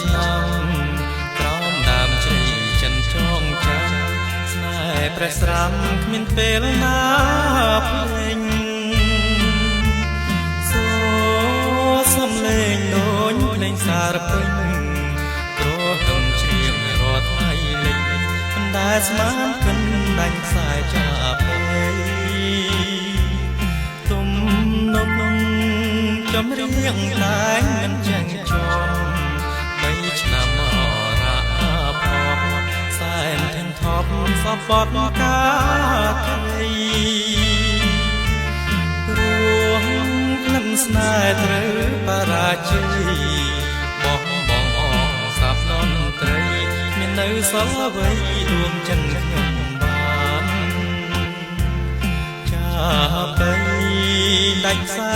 ឆ្នាំក្រោមដើមជ្រៃចិនចងចាំស្នេហ៍ព្រះស្រាំគ្មានពេលណាភ្លេងសំលេងដូចភ្លេងសារពេញក្រហមជ្រៀងរាល់ថ្ងៃលេងមិនដែលស្មានកិនដាច់ខ្សែចាប់ពេទុំនុំចម្រៀងតែមិនចាញ់ចំ3ឆ្នាំអរ៉ាផងសែនធំថប់សពតកាត្រីស្នេហ៍ត្រូវបរាជ័យបងអងសាប់នន្ត្រីមាននៅសល់អ្វីដួងចិនខ្ញុំបានចាបៃដាច់សា